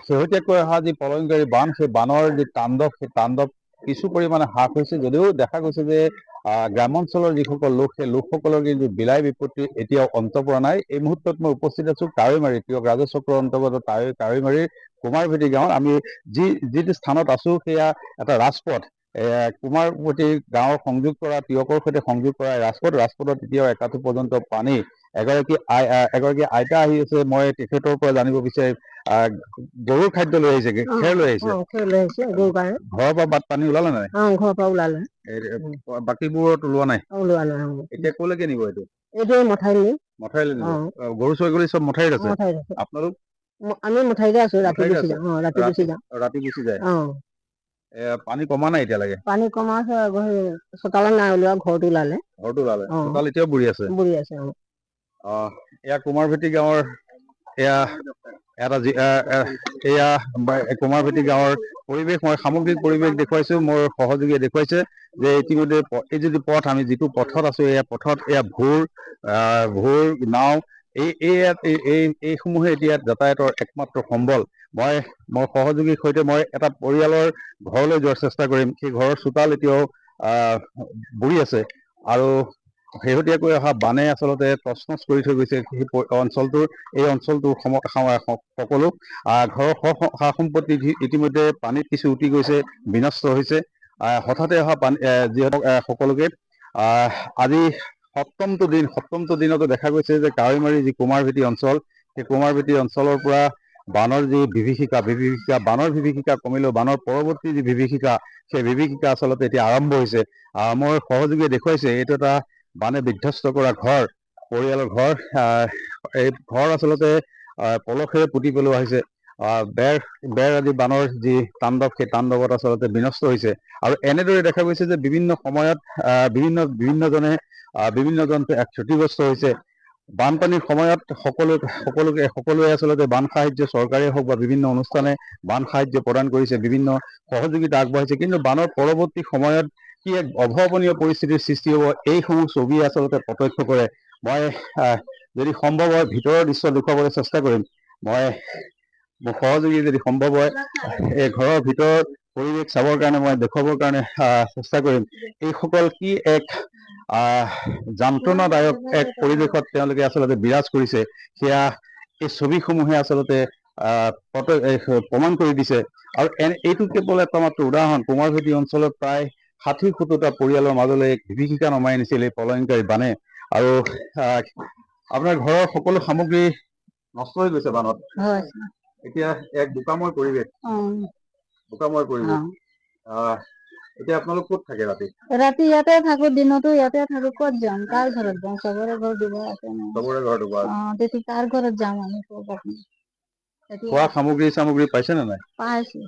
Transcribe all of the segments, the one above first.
শেহতীয়াকৈ অহা যি প্ৰলয়ংকাৰী বান, সেই বানৰ যি তাণ্ডৱ, সেই তাণ্ডৱ কিছু পৰিমাণে হ্ৰাস হৈছে, যদিও দেখা গৈছে যে গ্ৰামাঞ্চলৰ যিসকল লোক, সেই লোকসকলৰ কিন্তু বিলাই বিপত্তি এতিয়াও অন্ত পৰা নাই। এই মুহূৰ্তত মই উপস্থিত আছো কাৱৈমাৰী, ৰাজহ চক্ৰৰ অন্তৰ্গত কাৱৈমাৰীৰ কুমাৰভেটি গাঁৱত। আমি যিটো স্থানত আছো সেয়া এটা ৰাজপথ, কুমাৰভেটি গাঁৱৰ সংযোগ কৰা, তিয়কৰ সৈতে সংযোগ কৰা ৰাজপথত এতিয়াও একাঠু পৰ্যন্ত পানী। এগৰাকী আইতা আহি আছে, মই তেখেতৰ পৰা জানিব বিচাৰিম, গৰুৰ খাদ্য লৈ আহিছে, খেৰ লৈ আহিছে, ঘৰৰ পৰা বাট পানী ওলালে নাই? ঘৰৰ পৰা ওলালে, বাকীবোৰত ওলোৱা নাই। এতিয়া কলৈকে নিব এইটো? মথাইলৈ নিব। গৰু ছাগলী চব মথাইত আছে। আপোনালোক? আমি মথাইতে আছো, ৰাতি গুচি যাওঁ। ৰাতি গুচি যায়। পানী কমা নাই এতিয়ালৈকে? পানী কমা আছে, চোতালত নাই ওলোৱা, ঘৰটো ওলালে। চোতাল এতিয়াও বুৰি আছে। এয়া কুমাৰভেটি গাঁৱৰ, এয়া কুমাৰভেটি গাঁৱৰ পৰিৱেশ। মই সামগ্ৰিক পৰিৱেশ দেখুৱাইছো, মোৰ সহযোগীয়ে দেখুৱাইছে যে ইতিমধ্যে এই যিটো পথ, আমি যিটো পথত আছো, এয়া ভোৰ নাও, এইসমূহে এতিয়া যাতায়াতৰ একমাত্ৰ সম্বল। মই সহযোগীৰ সৈতে মই এটা পৰিয়ালৰ ঘৰলৈ যোৱাৰ চেষ্টা কৰিম। সেই ঘৰৰ চোতাল এতিয়াও বুৰি আছে আৰু শেহতীয়াকৈ অহা বানে আচলতে তছনছ কৰি থৈ গৈছে এই অঞ্চলটোৰ সকলো ঘৰৰ সা সম্পত্তি ইতিমধ্যে পানীত কিছু উটি গৈছে, বিনষ্ট হৈছে। হঠাতে অহা পানী যিহেতু সকলোকে আজি সপ্তমটো দিনতো দেখা গৈছে যে কাৱৈমাৰী যি কুমাৰভেটি অঞ্চল, সেই কুমাৰভেটি অঞ্চলৰ পৰা বানৰ যি বানৰ বিভীষিকা কমিলেও বানৰ পৰৱৰ্তী যি বিভীষিকা, সেই বিভীষিকা আচলতে এতিয়া আৰম্ভ হৈছে। মোৰ সহযোগীয়ে দেখুৱাইছে এইটো এটা বানে বিধ্বস্ত কৰা পৰিয়ালৰ ঘৰ। এই ঘৰ আচলতে পলসেৰে পুতি পেলোৱা হৈছে। বেৰ আদি বানৰ যি তাণ্ডৱ, সেই তাণ্ডৱত আচলতে বিনষ্ট হৈছে। আৰু এনেদৰে দেখা গৈছে যে বিভিন্ন সময়ত বিভিন্নজনে বিভিন্নজন ক্ষতিগ্ৰস্ত হৈছে। বানপানীৰ সময়ত সকলোৱে আচলতে বান সাহায্য, চৰকাৰে হওক বা বিভিন্ন অনুষ্ঠানে বান সাহায্য প্ৰদান কৰিছে, বিভিন্ন সহযোগিতা আগবঢ়াইছে। কিন্তু বানৰ পৰৱৰ্তী সময়ত কি এক অভাৱনীয় পৰিস্থিতিৰ সৃষ্টি হ'ব, এইসমূহ ছবি আচলতে প্ৰত্যক্ষ কৰে। মই যদি সম্ভৱ হয় ভিতৰৰ দৃশ্য দেখুৱাবলৈ চেষ্টা কৰিম। মোৰ সহযোগী যদি সম্ভৱ হয় এই ঘৰৰ ভিতৰৰ পৰিৱেশ চাবৰ কাৰণে মই দেখুৱাবৰ কাৰণে চেষ্টা কৰিম। এইসকল কি এক যন্ত্ৰণাদায়ক এক পৰিৱেশত তেওঁলোকে আচলতে বিৰাজ কৰিছে, সেয়া এই ছবিসমূহে আচলতে প্ৰমাণ কৰি দিছে। আৰু এইটো কেৱল এটা মাত্ৰ উদাহৰণ। কুমাৰভেটি অঞ্চলত প্ৰায় 60-70টা পৰিয়ালৰ মাজলৈ এক বিভীষিকা নমাই আনিছিল এই প্ৰলয়ংকাৰী বানে। আৰু আপোনাৰ ঘৰৰ সকলো সামগ্ৰী নষ্ট হৈ গৈছে বানত। এতিয়া এক বোকাময় পৰিৱেশ। এতিয়া আপোনালোক ক'ত থাকে ৰাতি? ৰাতি ইয়াতে থাকো, দিনতো ইয়াতে থাকো। ক'ত যাম, কাৰ ঘৰত যাম? চবৰে ঘৰ ডুবাই আছে ন। চবৰে ঘৰ ডুবাই আছে। তেতিয়া কাৰ ঘৰত যাম আমি? খোৱা সামগ্ৰী পাইছে নে নাই? পাইছে।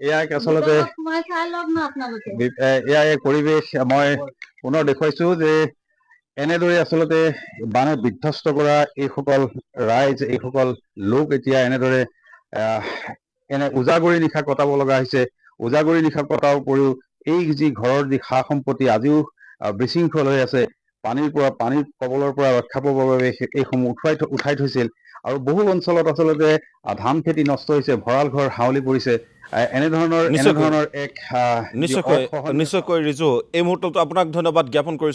এয়া আচলতে এয়া এক পৰিৱেশ মই পুনৰ দেখুৱাইছো যে এনেদৰে আচলতে বানে বিধ্বস্ত কৰা এইসকল ৰাইজ, এইসকল লোক এতিয়া এনেদৰে উজাগৰি নিশা কটাব লগা হৈছে। উজাগৰি নিশা কটাৰ উপৰিও এই যি ঘৰৰ যি সা সম্পত্তি আজিও বিশৃংখল হৈ আছে। পানীৰ কবলৰ পৰা ৰক্ষা পাবৰ বাবে এইসমূহ উঠাই থৈছিল। আৰু বহু অঞ্চলত আচলতে ধান খেতি নষ্ট হৈছে, ভঁৰাল ঘৰ হাউলি পৰিছে। এনেধৰণৰ এক নিশ্চয়কৈ ৰিজু, এই মুহূৰ্তত আপোনাক ধন্যবাদ জ্ঞাপন কৰিছোঁ।